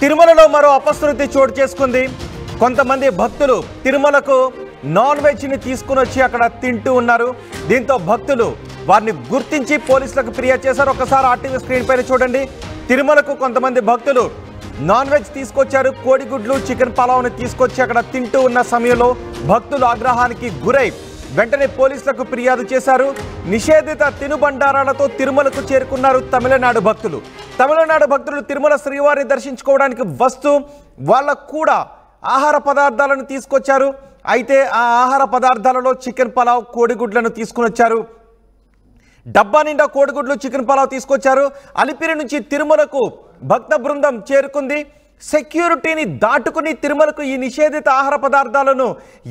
తిరుమలలో మరో అపశృతి చోటు చేసుకుంది. కొంతమంది భక్తులు తిరుమలకు నాన్ వెజ్ ని తీసుకుని వచ్చి అక్కడ తింటూ ఉన్నారు. దీంతో భక్తులు వారిని గుర్తించి పోలీసులకు ఫిర్యాదు చేశారు. ఒకసారి ఆర్టీవీ స్క్రీన్ పైన చూడండి. తిరుమలకు కొంతమంది భక్తులు నాన్ వెజ్ తీసుకొచ్చారు. కోడిగుడ్లు, చికెన్ పలావ్ని తీసుకొచ్చి అక్కడ తింటూ ఉన్న సమయంలో భక్తులు ఆగ్రహానికి గురై వెంటనే పోలీసులకు ఫిర్యాదు చేశారు. నిషేధిత తినుబండారాలతో తిరుమలకు చేరుకున్నారు తమిళనాడు భక్తులు. తమిళనాడు భక్తులు తిరుమల శ్రీవారిని దర్శించుకోవడానికి వస్తూ వాళ్ళకు కూడా ఆహార పదార్థాలను తీసుకొచ్చారు. అయితే ఆ ఆహార పదార్థాలలో చికెన్ పలావ్, కోడిగుడ్లను తీసుకుని వచ్చారు. డబ్బా నిండా కోడిగుడ్లు, చికెన్ పలావ్ తీసుకొచ్చారు. అలిపిరి నుంచి తిరుమలకు భక్త బృందం చేరుకుంది. సెక్యూరిటీని దాటుకుని తిరుమలకు ఈ నిషేధిత ఆహార పదార్థాలను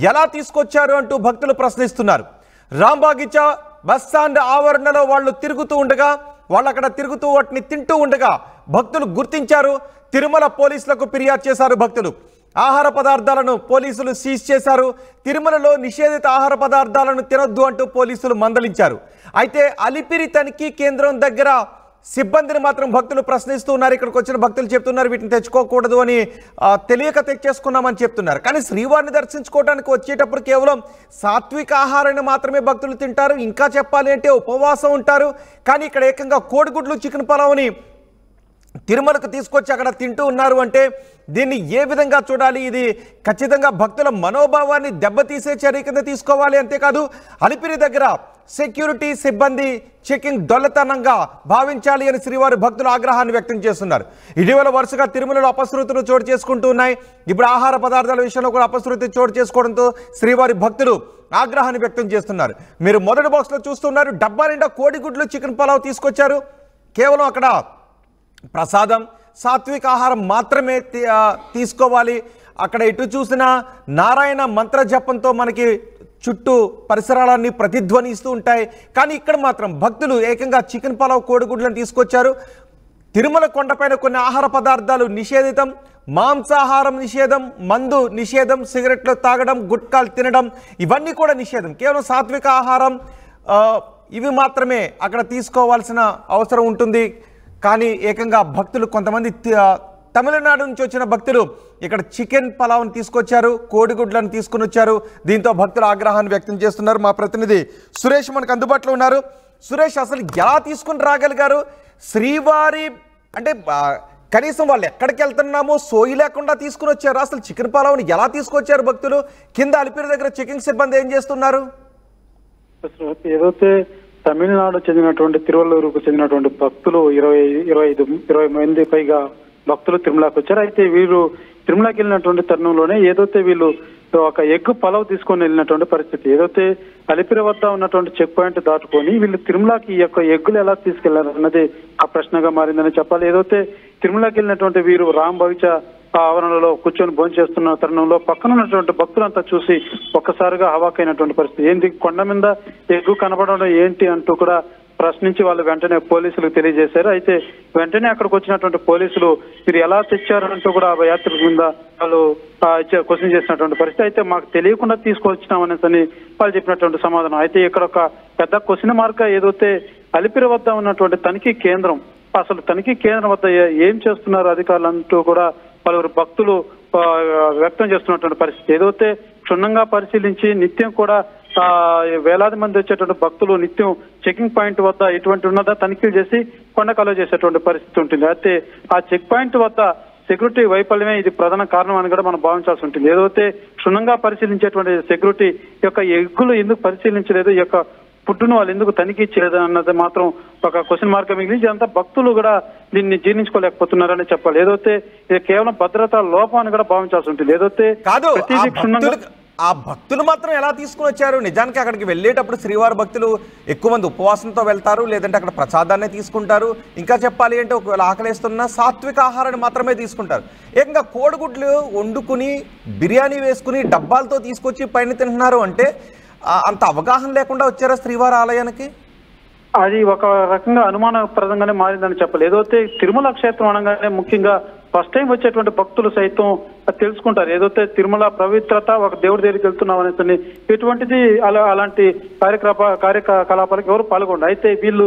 ఎలా తీసుకొచ్చారు అంటూ భక్తులు ప్రశ్నిస్తున్నారు. రాంబాగిచా బస్టాండ్ ఆవరణలో వాళ్ళు తిరుగుతూ ఉండగా, వాళ్ళు అక్కడ తిరుగుతూ వాటిని తింటూ ఉండగా భక్తులు గుర్తించారు. తిరుమల పోలీసులకు ఫిర్యాదు చేశారు. భక్తులు ఆహార పదార్థాలను పోలీసులు సీజ్ చేశారు. తిరుమలలో నిషేధిత ఆహార పదార్థాలను తినొద్దు అంటూ పోలీసులు మందలించారు. అయితే అలిపిరి తనిఖీ కేంద్రం దగ్గర సిబ్బందిని మాత్రం భక్తులు ప్రశ్నిస్తూ ఉన్నారు. ఇక్కడికి వచ్చిన భక్తులు చెప్తున్నారు వీటిని తెచ్చుకోకూడదు అని, తెలియక తెచ్చేసుకున్నామని చెప్తున్నారు. కానీ శ్రీవారిని దర్శించుకోవడానికి వచ్చేటప్పుడు కేవలం సాత్విక ఆహారాన్ని మాత్రమే భక్తులు తింటారు. ఇంకా చెప్పాలి అంటే ఉపవాసం ఉంటారు. కానీ ఇక్కడ ఏకంగా కోడిగుడ్లు, చికెన్ పలావ్ని తిరుమలకు తీసుకొచ్చి అక్కడ తింటూ ఉన్నారు అంటే దీన్ని ఏ విధంగా చూడాలి? ఇది ఖచ్చితంగా భక్తుల మనోభావాన్ని దెబ్బతీసే చర్య కింద తీసుకోవాలి. అంతేకాదు అలిపిరి దగ్గర సెక్యూరిటీ సిబ్బంది చెకింగ్ దొల్లతనంగా భావించాలి అని శ్రీవారి భక్తులు ఆగ్రహాన్ని వ్యక్తం చేస్తున్నారు. ఇటీవల వరుసగా తిరుమలలో అపశృతులు చోటు చేసుకుంటూ ఉన్నాయి. ఇప్పుడు ఆహార పదార్థాల విషయంలో కూడా అపశృతి చోటు చేసుకోవడంతో శ్రీవారి భక్తులు ఆగ్రహాన్ని వ్యక్తం చేస్తున్నారు. మీరు మొదటి బాక్స్లో చూస్తున్నారు. డబ్బా నిండా కోడిగుడ్లు, చికెన్ పలావ్ తీసుకొచ్చారు. కేవలం అక్కడ ప్రసాదం, సాత్విక ఆహారం మాత్రమే తీసుకోవాలి. అక్కడ ఎటు చూసినా నారాయణ మంత్ర జపంతో మనకి చుట్టూ పరిసరాలన్నీ ప్రతిధ్వనిస్తూ ఉంటాయి. కానీ ఇక్కడ మాత్రం భక్తులు ఏకంగా చికెన్ పలావ్, కోడిగుడ్లను తీసుకొచ్చారు. తిరుమల కొండపైన కొన్ని ఆహార పదార్థాలు నిషేధితం. మాంసాహారం నిషేధం, మందు నిషేధం, సిగరెట్లు తాగడం, గుట్కాలు తినడం ఇవన్నీ కూడా నిషేధం. కేవలం సాత్విక ఆహారం ఇవి మాత్రమే అక్కడ తీసుకోవాల్సిన అవసరం ఉంటుంది. కానీ ఏకంగా భక్తులు కొంతమంది తమిళనాడు నుంచి వచ్చిన భక్తులు ఇక్కడ చికెన్ పలావ్ని తీసుకొచ్చారు, కోడిగుడ్లను తీసుకుని వచ్చారు. దీంతో భక్తులు ఆగ్రహాన్ని వ్యక్తం చేస్తున్నారు. మా ప్రతినిధి సురేష్ మనకు అందుబాటులో ఉన్నారు. సురేష్, అసలు ఎలా తీసుకుని రాగలిగారు? శ్రీవారి అంటే కనీసం వాళ్ళు ఎక్కడికి వెళ్తున్నామో సోయి లేకుండా తీసుకుని వచ్చారు. అసలు చికెన్ పలావ్ని ఎలా తీసుకొచ్చారు భక్తులు? కింద అలిపిరి దగ్గర చెకింగ్ సిబ్బంది ఏం చేస్తున్నారు? ఏదైతే తమిళనాడు చెందినటువంటి తిరువల్లూరుకు చెందినటువంటి భక్తులు 20 మంది పైగా భక్తులు తిరుమలకు వచ్చారు. అయితే వీళ్ళు తిరుమలకి వెళ్ళినటువంటి తరుణంలోనే ఏదైతే వీళ్ళు ఒక ఎగ్ పలావ్ తీసుకొని వెళ్ళినటువంటి పరిస్థితి. ఏదైతే అలిపిరి వద్ద ఉన్నటువంటి చెక్ పాయింట్ దాటుకొని వీళ్ళు తిరుమలకి ఈ యొక్క ఎగ్గులు ఎలా తీసుకెళ్లారు అన్నది ఆ ప్రశ్నగా మారిందని చెప్పాలి. ఏదైతే తిరుమలకి వెళ్ళినటువంటి వీరు రాంబాగిచా ఆవరణలో కూర్చొని భోజనం చేస్తున్న తరుణంలో పక్కన ఉన్నటువంటి భక్తులంతా చూసి ఒక్కసారిగా హవాకైనటువంటి పరిస్థితి. ఏంటి కొండ మీద ఎగ్గు కనబడడం ఏంటి అంటూ కూడా ప్రశ్నించి వాళ్ళు వెంటనే పోలీసులకు తెలియజేశారు. అయితే వెంటనే అక్కడికి వచ్చినటువంటి పోలీసులు మీరు ఎలా తెచ్చారు అంటూ కూడా ఆ యాత్రికుల మీద వాళ్ళు క్వశ్చన్ చేసినటువంటి పరిస్థితి. అయితే మాకు తెలియకుండా తీసుకొచ్చినామనేసి వాళ్ళు చెప్పినటువంటి సమాధానం. అయితే ఇక్కడ ఒక పెద్ద క్వశ్చన్ మార్క్ ఏదైతే అలిపిరి వద్ద ఉన్నటువంటి తనిఖీ కేంద్రం, అసలు తనిఖీ కేంద్రం వద్ద ఏం చేస్తున్నారు అధికారులు అంటూ కూడా పలువురు భక్తులు వ్యక్తం చేస్తున్నటువంటి పరిస్థితి. ఏదైతే క్షుణ్ణంగా పరిశీలించి నిత్యం కూడా వేలాది మంది వచ్చేటువంటి భక్తులు నిత్యం చెకింగ్ పాయింట్ వద్ద ఎటువంటి ఉన్నదా తనిఖీలు చేసి కొండకాలో చేసేటువంటి పరిస్థితి ఉంటుంది. అయితే ఆ చెక్ పాయింట్ వద్ద సెక్యూరిటీ వైఫల్యమే ఇది ప్రధాన కారణం అని కూడా మనం భావించాల్సి ఉంటుంది. ఏదైతే క్షుణ్ణంగా పరిశీలించేటువంటి సెక్యూరిటీ యొక్క ఎగ్గులు ఎందుకు పరిశీలించలేదు, ఈ యొక్క ఫుడ్ను వాళ్ళు ఎందుకు తనిఖీ చేయలేదు అన్నది మాత్రం ఒక క్వశ్చన్ మార్క్ మిగిలింది. ఇదంతా భక్తులు కూడా దీన్ని జీర్ణించుకోలేకపోతున్నారని చెప్పాలి. ఏదైతే ఇది కేవలం భద్రతా లోపం అని కూడా భావించాల్సి ఉంటుంది. ఏదైతే కాదు, ఆ భక్తులు మాత్రం ఎలా తీసుకుని వచ్చారు? నిజానికి అక్కడికి వెళ్ళేటప్పుడు శ్రీవారి భక్తులు ఎక్కువ మంది ఉపవాసంతో వెళ్తారు, లేదంటే అక్కడ ప్రసాదాన్ని తీసుకుంటారు. ఇంకా చెప్పాలి అంటే ఒకవేళ ఆకలిస్తున్నా సాత్విక ఆహారాన్ని మాత్రమే తీసుకుంటారు. ఏకంగా కోడిగుడ్లు వండుకుని బిర్యానీ వేసుకుని డబ్బాలతో తీసుకొచ్చి పైన తింటున్నారు అంటే అంత అవగాహన లేకుండా వచ్చారా శ్రీవారి ఆలయానికి? అది ఒక రకంగా అనుమానప్రదంగానే మారిందని చెప్పాలి. ఏదైతే తిరుమల క్షేత్రం అనగానే ముఖ్యంగా ఫస్ట్ టైం వచ్చేటువంటి భక్తులు సైతం తెలుసుకుంటారు. ఏదైతే తిరుమల పవిత్రత, ఒక దేవుడి దగ్గరికి వెళ్తున్నాం అనేసి ఎటువంటిది అలాంటి కార్యకలాపాలకు ఎవరు పాల్గొంటారు. అయితే వీళ్ళు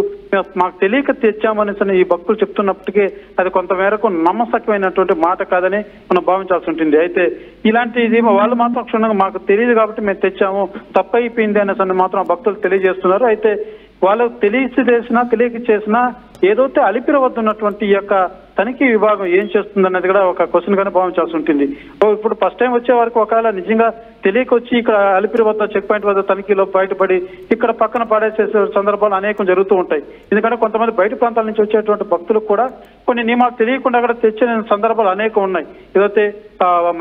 మాకు తెలియక తెచ్చామనేసి ఈ భక్తులు చెప్తున్నప్పటికీ అది కొంత మేరకు నమ్మశక్యమైనటువంటి మాట కాదని మనం భావించాల్సి ఉంటుంది. అయితే ఇలాంటిది వాళ్ళు మాత్రం క్షుణ్ణంగా మాకు తెలియదు కాబట్టి మేము తెచ్చాము, తప్పైపోయింది అనేసి మాత్రం ఆ భక్తులు తెలియజేస్తున్నారు. అయితే వాళ్ళకు తెలిసి చేసినా తెలియక చేసినా ఏదైతే అలిపిరి వద్ద ఉన్నటువంటి ఈ యొక్క తనిఖీ విభాగం ఏం చేస్తుందన్నది కూడా ఒక క్వశ్చన్ గానే భావించాల్సి ఉంటుంది. ఇప్పుడు ఫస్ట్ టైం వచ్చే వరకు ఒకవేళ నిజంగా తెలియక వచ్చి ఇక్కడ అలిపిరి వద్ద చెక్ పాయింట్ వద్ద తనిఖీలో బయటపడి ఇక్కడ పక్కన పడేసే సందర్భాలు అనేకం జరుగుతూ ఉంటాయి. ఎందుకంటే కొంతమంది బయట ప్రాంతాల నుంచి వచ్చేటువంటి భక్తులకు కూడా కొన్ని నియమాలు తెలియకుండా అక్కడ తెచ్చిన సందర్భాలు అనేకం ఉన్నాయి. ఏదైతే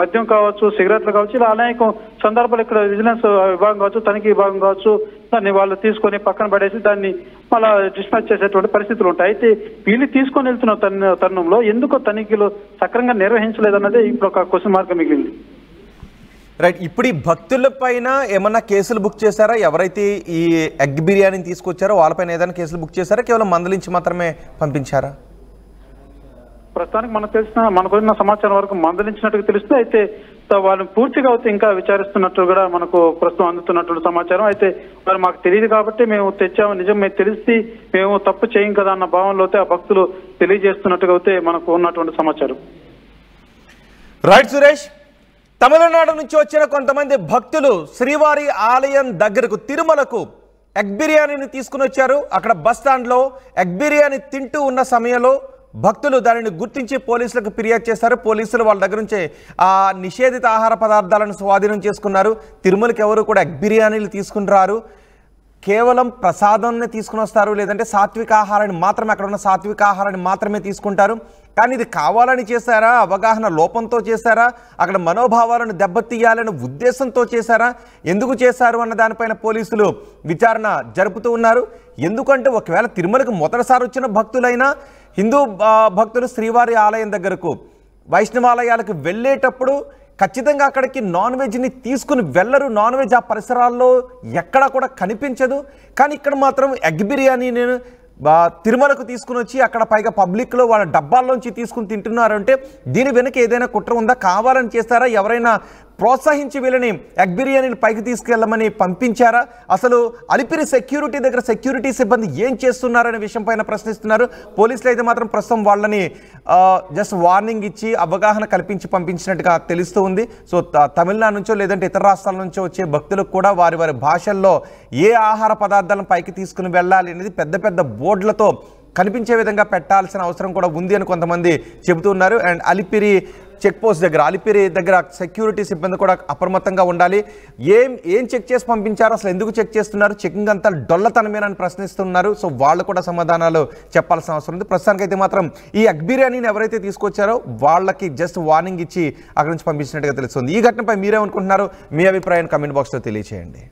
మద్యం కావచ్చు, సిగరెట్లు కావచ్చు, ఇలా అనేక సందర్భాలు ఇక్కడ విజిలెన్స్ విభాగం కావచ్చు, తనిఖీ విభాగం కావచ్చు, దాన్ని వాళ్ళు తీసుకొని పక్కన పడేసి దాన్ని మళ్ళా డిస్పాచ్ చేసేటువంటి పరిస్థితులు ఉంటాయి. అయితే వీళ్ళు తీసుకొని వెళ్తున్న తరుణంలో ఎందుకో తనిఖీలు సక్రమంగా నిర్వహించలేదన్నదే ఇప్పుడు ఒక క్వశ్చన్ మార్క్ మిగిలింది. రైట్, ఇప్పుడు ఈ భక్తుల పైన ఏమన్నా కేసులు బుక్ చేశారా? ఎవరైతే ఈ ఎగ్ బిర్యానీని తీసుకొచ్చారో వాళ్ళపైన ఏదైనా కేసులు బుక్ చేశారా? కేవలం మందలించి మాత్రమే పంపించారా? ప్రస్తుతానికి మనకు వచ్చిన సమాచారం వరకు మందలించినట్టుగా తెలుస్తుంది. అయితే వాళ్ళని పూర్తిగా అయితే ఇంకా విచారిస్తున్నట్టు కూడా మనకు ప్రస్తుతం అందుతున్నటువంటి సమాచారం. అయితే వాళ్ళు మాకు తెలియదు కాబట్టి మేము తెచ్చాము, నిజం మేము తెలిసి మేము తప్పు చేయం కదా అన్న భావనలో అయితే ఆ భక్తులు తెలియజేస్తున్నట్టుగా అయితే మనకు ఉన్నటువంటి సమాచారం. రైట్ సురేష్, తమిళనాడు నుంచి వచ్చిన కొంతమంది భక్తులు శ్రీవారి ఆలయం దగ్గరకు తిరుమలకు ఎగ్ బిర్యానీని తీసుకుని వచ్చారు. అక్కడ బస్ స్టాండ్లో ఎగ్ బిర్యానీ తింటూ ఉన్న సమయంలో భక్తులు దానిని గుర్తించి పోలీసులకు ఫిర్యాదు చేశారు. పోలీసులు వాళ్ళ దగ్గర నుంచి ఆ నిషేధిత ఆహార పదార్థాలను స్వాధీనం చేసుకున్నారు. తిరుమలకి ఎవరు కూడా ఎగ్ బిర్యానీలు తీసుకుని రారు, కేవలం ప్రసాదాన్ని తీసుకుని వస్తారు, లేదంటే సాత్విక ఆహారాన్ని మాత్రమే, అక్కడ ఉన్న సాత్విక ఆహారాన్ని మాత్రమే తీసుకుంటారు. కానీ ఇది కావాలని చేశారా, అవగాహన లోపంతో చేశారా, అక్కడ మనోభావాలను దెబ్బతీయాలనే ఉద్దేశంతో చేశారా, ఎందుకు చేశారు అన్న దానిపైన పోలీసులు విచారణ జరుపుతూ ఉన్నారు. ఎందుకంటే ఒకవేళ తిరుమలకు మొదటిసారి వచ్చిన భక్తులైనా, హిందూ భక్తులు శ్రీవారి ఆలయం దగ్గరకు వైష్ణవాలయాలకు వెళ్ళేటప్పుడు ఖచ్చితంగా అక్కడికి నాన్ వెజ్ని తీసుకుని వెళ్ళరు. నాన్ వెజ్ ఆ పరిసరాల్లో ఎక్కడా కూడా కనిపించదు. కానీ ఇక్కడ మాత్రం ఎగ్ బిర్యానీని తిరుమలకు తీసుకుని వచ్చి అక్కడ పైగా పబ్లిక్లో వాళ్ళ డబ్బాల్లోంచి తీసుకుని తింటున్నారు. అంటే దీని వెనక ఏదైనా కుట్ర ఉందా? కావాలని చేస్తారా? ఎవరైనా ప్రోత్సహించి వీళ్ళని ఎగ్ బిర్యానీని పైకి తీసుకెళ్ళమని పంపించారా? అసలు అలిపిరి సెక్యూరిటీ దగ్గర సెక్యూరిటీ సిబ్బంది ఏం చేస్తున్నారనే విషయం పైన ప్రశ్నిస్తున్నారు. పోలీసులు అయితే మాత్రం ప్రస్తుతం వాళ్ళని జస్ట్ వార్నింగ్ ఇచ్చి అవగాహన కల్పించి పంపించినట్టుగా తెలుస్తూ ఉంది. సో తమిళనాడు నుంచో లేదంటే ఇతర రాష్ట్రాల నుంచో వచ్చే భక్తులకు కూడా వారి వారి భాషల్లో ఏ ఆహార పదార్థాలను పైకి తీసుకుని వెళ్ళాలి అనేది పెద్ద పెద్ద బోర్డులతో కనిపించే విధంగా పెట్టాల్సిన అవసరం కూడా ఉంది అని కొంతమంది చెబుతున్నారు. అండ్ అలిపిరి చెక్ పోస్ట్ దగ్గర, అలిపిరి దగ్గర సెక్యూరిటీ సిబ్బంది కూడా అప్రమత్తంగా ఉండాలి. ఏం చెక్ చేసి పంపించారు, అసలు ఎందుకు చెక్ చేస్తున్నారు, చెకింగ్ అంతా డొల్లతనమేనని ప్రశ్నిస్తున్నారు. సో వాళ్ళు కూడా సమాధానాలు చెప్పాల్సిన అవసరం ఉంది. ప్రస్తుతానికైతే మాత్రం ఈ ఎగ్ బిర్యానీని ఎవరైతే తీసుకొచ్చారో వాళ్ళకి జస్ట్ వార్నింగ్ ఇచ్చి అక్కడి నుంచి పంపించినట్టుగా తెలుస్తుంది. ఈ ఘటనపై మీరేమనుకుంటున్నారు? మీ అభిప్రాయాన్ని కమెంట్ బాక్స్లో తెలియచేయండి.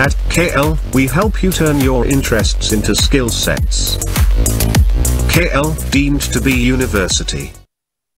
At KL, we help you turn your interests into skill sets. KL, deemed to be university.